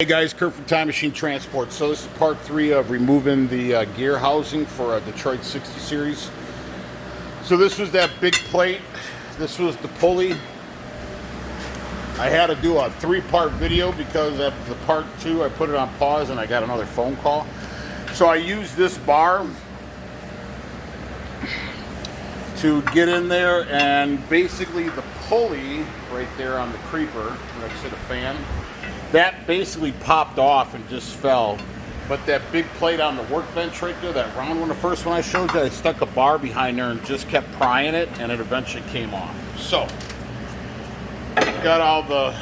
Hey guys, Kurt from Time Machine Transport. So this is part 3 of removing the gear housing for a Detroit 60 series. So this was that big plate. This was the pulley. I had to do a 3-part video because after the part 2 I put it on pause and I got another phone call. So I used this bar to get in there, and basically the pulley right there on the creeper next to the fan, that basically popped off and just fell. But that big plate on the workbench right there, that round one, the first one I showed you, I stuck a bar behind there and just kept prying it, and it eventually came off. So, got all the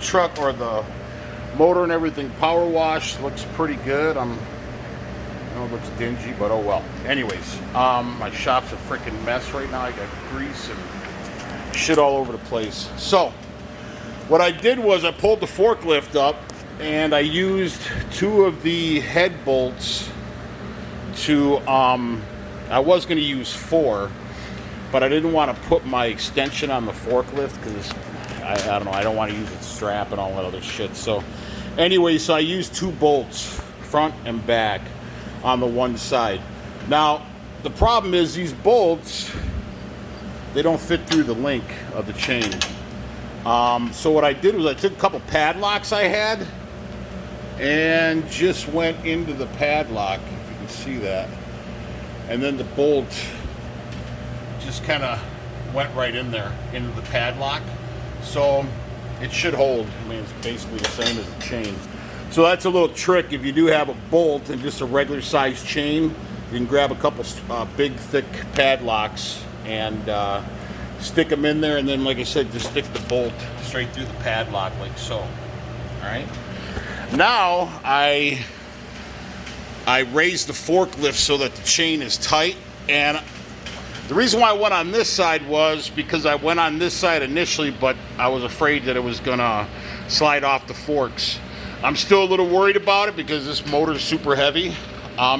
truck or the motor and everything power washed. Looks pretty good. I know it looks dingy, but oh well. Anyways, my shop's a freaking mess right now. I got grease and shit all over the place. So, what I did was I pulled the forklift up and I used 2 of the head bolts to, I was going to use 4, but I didn't want to put my extension on the forklift because, I don't know, I don't want to use its strap and all that other shit. So anyway, so I used 2 bolts, front and back, on the one side. Now, the problem is these bolts, they don't fit through the link of the chain. So what I did was I took a couple padlocks I had and just went into the padlock, if you can see that, and then the bolt just kind of went right in there into the padlock, so it should hold. I mean, it's basically the same as a chain. So that's a little trick. If you do have a bolt and just a regular size chain, you can grab a couple big thick padlocks and stick them in there, and then, like I said, just stick the bolt straight through the padlock like so. All right. Now I raised the forklift so that the chain is tight, and the reason why I went on this side was because I went on this side initially, but I was afraid that it was gonna slide off the forks. I'm still a little worried about it because this motor is super heavy.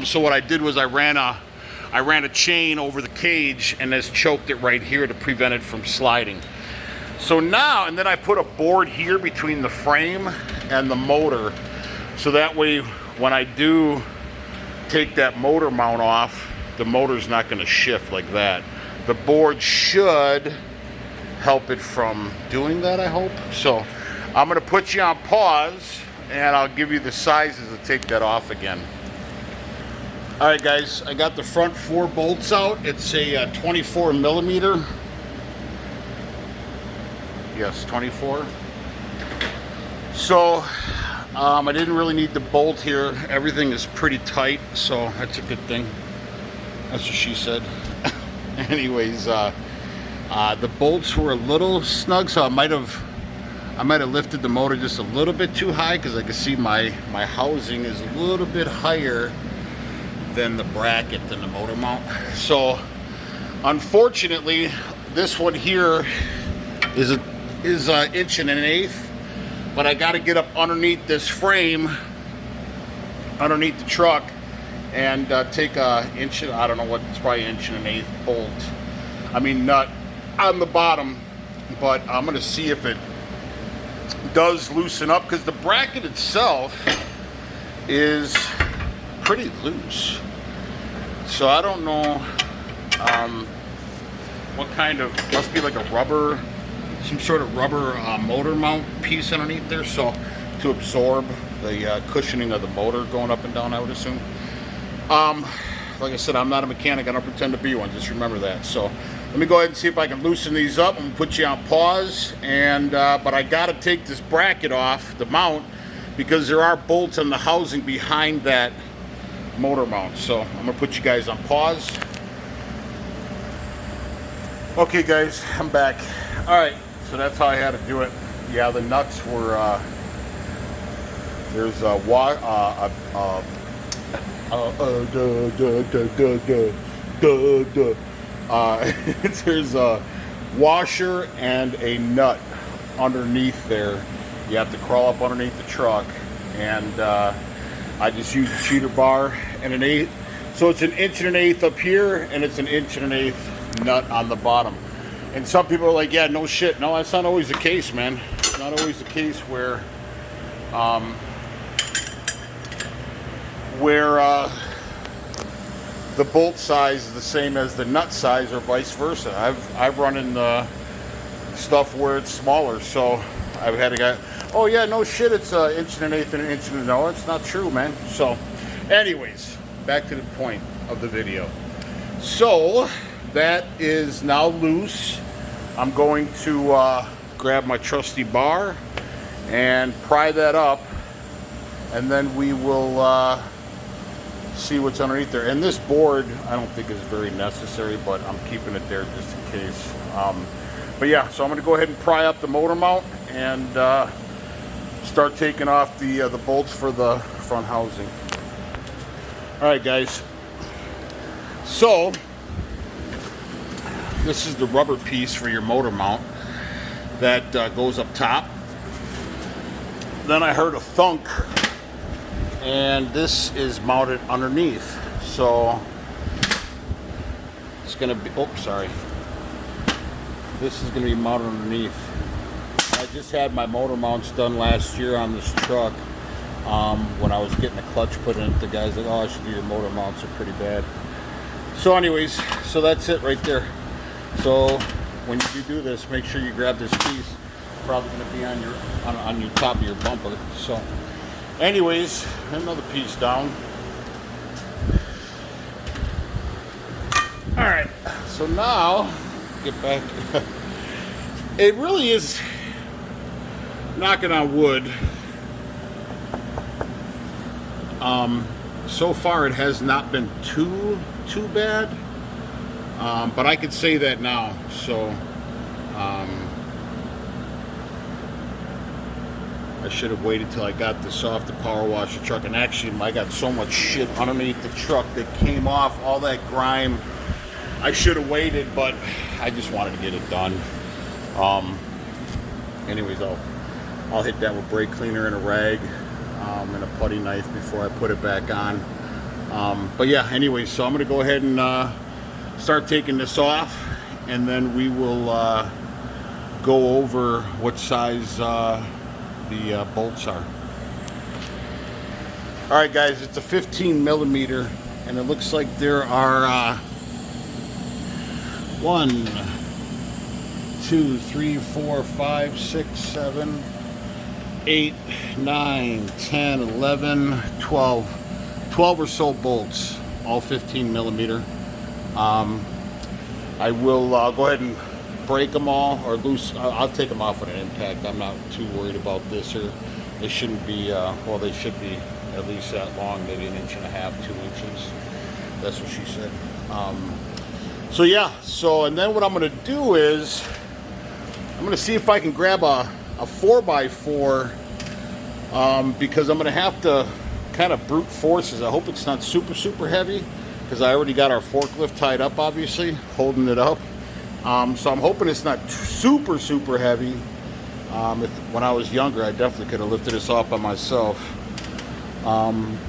So what I did was I ran a chain over the cage and just choked it right here to prevent it from sliding. So now, and then I put a board here between the frame and the motor, so that way when I do take that motor mount off, the motor's not going to shift like that. The board should help it from doing that, I hope. So I'm going to put you on pause and I'll give you the sizes to take that off again. Alright guys, I got the front 4 bolts out. It's a 24 millimeter. Yes, 24. So, I didn't really need the bolt here. Everything is pretty tight, so that's a good thing. That's what she said. Anyways, the bolts were a little snug, so I might have lifted the motor just a little bit too high, because I can see my housing is a little bit higher than the bracket, than the motor mount. So unfortunately this one here is an 1 1/8 inch, but I got to get up underneath this frame, underneath the truck, and take a inch, I don't know what, it's probably 1 1/8 inch bolt, I mean nut, on the bottom. But I'm going to see if it does loosen up, because the bracket itself is pretty loose. So I don't know what kind of, must be like a rubber, some sort of rubber motor mount piece underneath there, so to absorb the cushioning of the motor going up and down, I would assume. Like I said, I'm not a mechanic, I don't pretend to be one, just remember that. So let me go ahead and see if I can loosen these up and put you on pause. And but I got to take this bracket off the mount, because there are bolts on the housing behind that motor mount. So I'm gonna put you guys on pause. Okay guys, I'm back. All right, so that's how I had to do it. Yeah, the nuts were there's a there's a washer and a nut underneath there. You have to crawl up underneath the truck, and I just used a cheater bar and an 1/8. So it's an 1 1/8 inch up here, and it's an 1 1/8 inch nut on the bottom. And some people are like, yeah, no shit. No, that's not always the case, man. It's not always the case where where the bolt size is the same as the nut size or vice versa. I've run in the stuff where it's smaller, so I've had a guy, oh yeah, no shit, it's an inch and an eighth and an inch and a, no, it's not true, man. So anyways, back to the point of the video. So that is now loose. I'm going to grab my trusty bar and pry that up, and then we will see what's underneath there. And this board I don't think is very necessary, but I'm keeping it there just in case. But yeah, so I'm going to go ahead and pry up the motor mount and start taking off the bolts for the front housing. All right, guys. So this is the rubber piece for your motor mount that goes up top. Then I heard a thunk, and this is mounted underneath. So it's going to be, oh, sorry. This is going to be mounted underneath. I just had my motor mounts done last year on this truck. When I was getting the clutch put in, the guy's like, oh, I should do your motor mounts, are pretty bad. So anyways, so that's it right there. So when you do this, make sure you grab this piece. It's probably going to be on your on your top of your bumper. So anyways, another piece down. All right, so now get back. It really is, knocking on wood, so far it has not been too bad, but I could say that now. So I should have waited till I got this off the power wash the truck. And actually, I got so much shit underneath the truck that came off, all that grime. I should have waited, but I just wanted to get it done. Anyways, I'll hit that with brake cleaner and a rag and a putty knife before I put it back on. But yeah, anyways, so I'm gonna go ahead and start taking this off, and then we will go over what size the bolts are. All right, guys, it's a 15 millimeter, and it looks like there are 1, 2, 3, 4, 5, 6, 7, 8, 9, 10, 11, 12 or so bolts, all 15 millimeter. I will go ahead and break them all, or loose. I'll take them off with an impact. I'm not too worried about this. Or they shouldn't be, well, they should be at least that long, maybe 1.5 inches, 2 inches. That's what she said. So yeah, so, and then what I'm going to do is I'm going to see if I can grab a 4x4, because I'm going to have to kind of brute forces. I hope it's not super heavy, because I already got our forklift tied up, obviously, holding it up. So I'm hoping it's not super heavy. When I was younger, I definitely could have lifted this off by myself.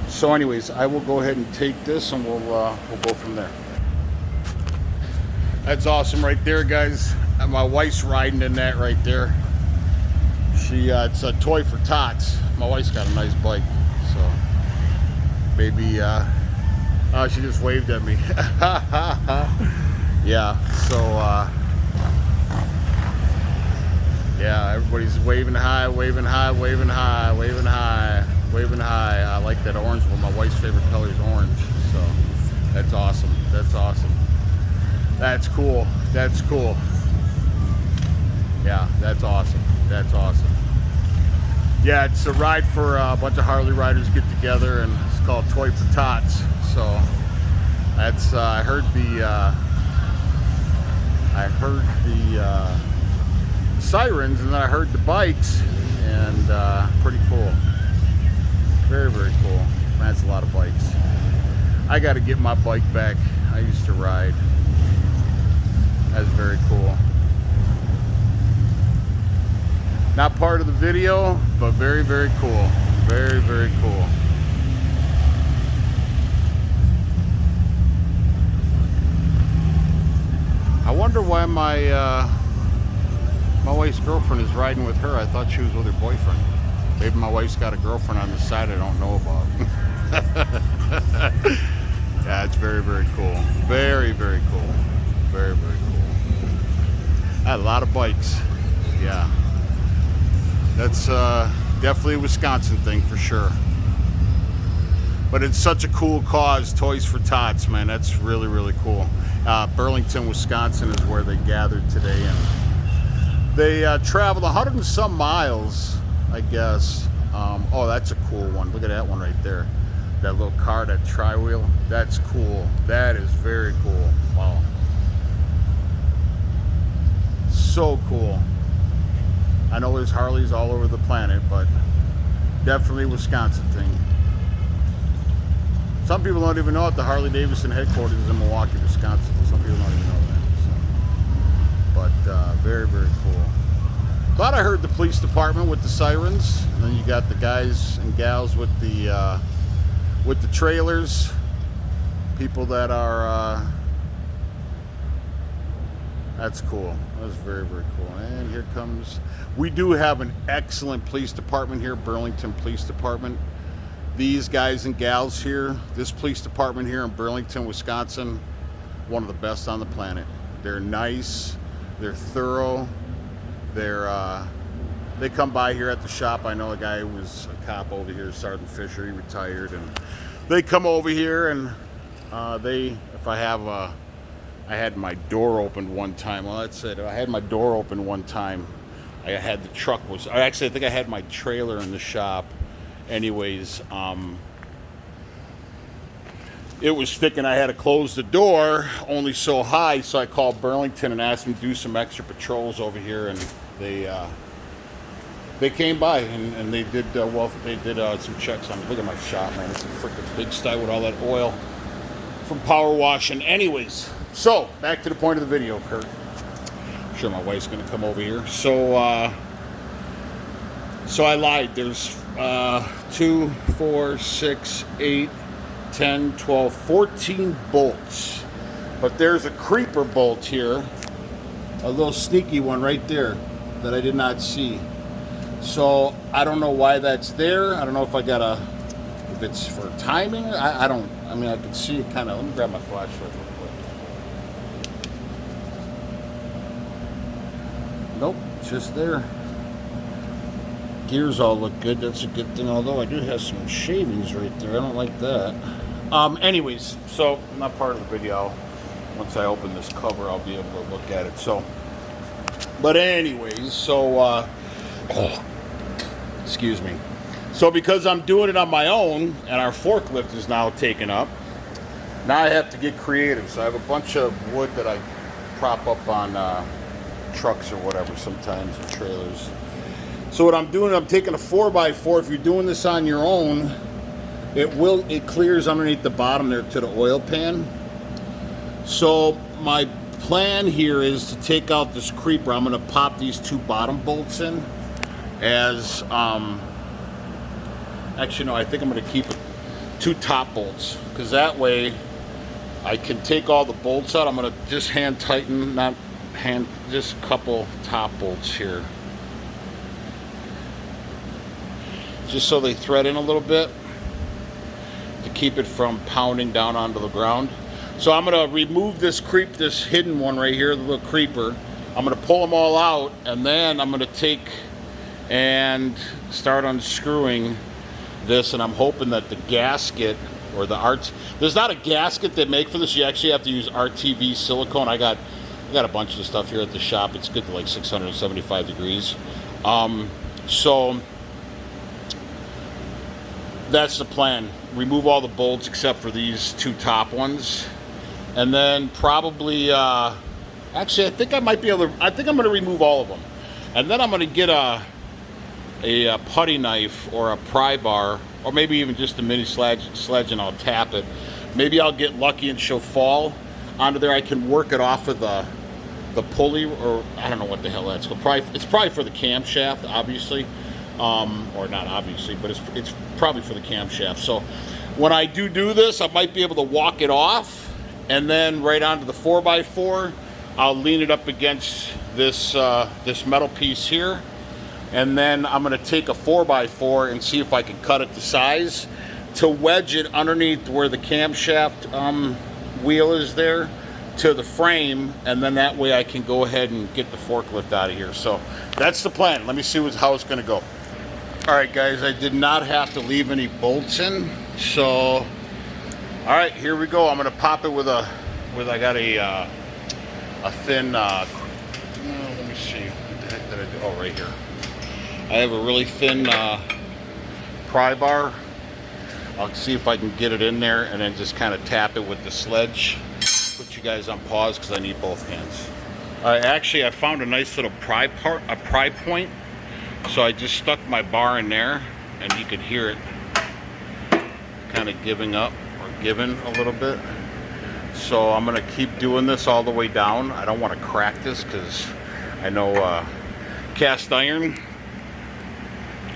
So anyways, I will go ahead and take this, and we'll go from there. That's awesome right there, guys. My wife's riding in that right there. It's a toy for tots. My wife's got a nice bike, so maybe she just waved at me. Yeah, so yeah, everybody's waving high, waving high, waving high, waving high, waving high. I like that orange one. My wife's favorite color is orange, so that's awesome. That's awesome. That's cool. That's cool. Yeah, that's awesome. That's awesome. Yeah, it's a ride for a bunch of Harley riders get together, and it's called Toy for Tots. So that's I heard the sirens, and then I heard the bikes, and pretty cool. Very cool. That's a lot of bikes. I got to get my bike back. I used to ride. That's very cool. Not part of the video, but very cool. Very cool. I wonder why my wife's girlfriend is riding with her. I thought she was with her boyfriend. Maybe my wife's got a girlfriend on the side I don't know about. Yeah, it's very, very cool. Very, very cool. Very, very cool. I had a lot of bikes. Yeah. That's definitely a Wisconsin thing for sure. But it's such a cool cause, Toys for Tots, man. That's really, really cool. Burlington, Wisconsin is where they gathered today. And they traveled 100 and some miles, I guess. Oh, that's a cool one. Look at that one right there. That little car, that tri-wheel. That's cool. That is very cool. Wow. So cool. I know there's Harleys all over the planet, but definitely a Wisconsin thing. Some people don't even know that the Harley Davidson headquarters is in Milwaukee, Wisconsin. Some people don't even know that. So. But very, very cool. Thought I heard the police department with the sirens, and then you got the guys and gals with the trailers. People that are. That's cool. That's very, very cool. And here comes. We do have an excellent police department here, Burlington Police Department. These guys and gals here, this police department here in Burlington, Wisconsin, one of the best on the planet. They're nice. They're thorough. They come by here at the shop. I know a guy who was a cop over here, Sergeant Fisher. He retired, and they come over here and I had my door opened one time. Well, that's it. I had my door open one time. I had the truck I think I had my trailer in the shop. Anyways, it was thick and I had to close the door only so high, so I called Burlington and asked them to do some extra patrols over here, and they came by and they did some checks on me. Look at my shop, man. It's a freaking pigsty with all that oil from power washing. Anyways, so back to the point of the video, Kurt. I'm sure my wife's gonna come over here. So I lied. There's 2, 4, 6, 8, 10, 12, 14 bolts. But there's a creeper bolt here, a little sneaky one right there that I did not see. So I don't know why that's there. I don't know if it's for timing. I can see it kind of. Let me grab my flashlight real quick. Nope, it's just there. Gears all look good. That's a good thing. Although I do have some shavings right there. I don't like that. Anyways, so not part of the video. Once I open this cover, I'll be able to look at it. So, but anyways, so excuse me. So because I'm doing it on my own, and our forklift is now taken up, now I have to get creative. So I have a bunch of wood that I prop up on trucks or whatever sometimes, or trailers. So what I'm doing, I'm taking a 4x4. If you're doing this on your own, it clears underneath the bottom there to the oil pan. So my plan here is to take out this creeper. I'm going to pop these 2 bottom bolts in as actually no, I think I'm going to keep 2 top bolts, because that way I can take all the bolts out. I'm going to just hand tighten, just a couple top bolts here, just so they thread in a little bit to keep it from pounding down onto the ground. So I'm going to remove this hidden one right here, the little creeper. I'm going to pull them all out, and then I'm going to take and start unscrewing this, and I'm hoping that the gasket or there's not a gasket they make for this. You actually have to use RTV silicone. I got a bunch of stuff here at the shop. It's good to like 675 degrees. So that's the plan. Remove all the bolts except for these 2 top ones, and then probably actually I think I'm going to remove all of them, and then I'm going to get a putty knife or a pry bar, or maybe even just a mini sledge, and I'll tap it. Maybe I'll get lucky and she'll fall onto there. I can work it off of the pulley, or I don't know what the hell that's called. It's probably for the camshaft, obviously. Or not obviously, but it's probably for the camshaft. So when I do this, I might be able to walk it off, and then right onto the 4x4, I'll lean it up against this metal piece here, And then I'm going to take a 4x4 and see if I can cut it to size to wedge it underneath where the camshaft wheel is there to the frame, and then that way I can go ahead and get the forklift out of here. So that's the plan. Let me see how it's going to go. All right, guys, I did not have to leave any bolts in. So, all right, here we go. I'm going to pop it with I got a thin, let me see, what the heck did I do? Oh, right here. I have a really thin pry bar. I'll see if I can get it in there and then just kind of tap it with the sledge. Put you guys on pause because I need both hands. Actually, I found a nice little pry point. So I just stuck my bar in there, and you could hear it kind of giving up or giving a little bit. So I'm going to keep doing this all the way down. I don't want to crack this because I know cast iron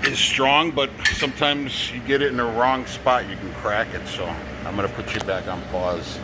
is strong, but sometimes you get it in the wrong spot, you can crack it. So I'm going to put you back on pause.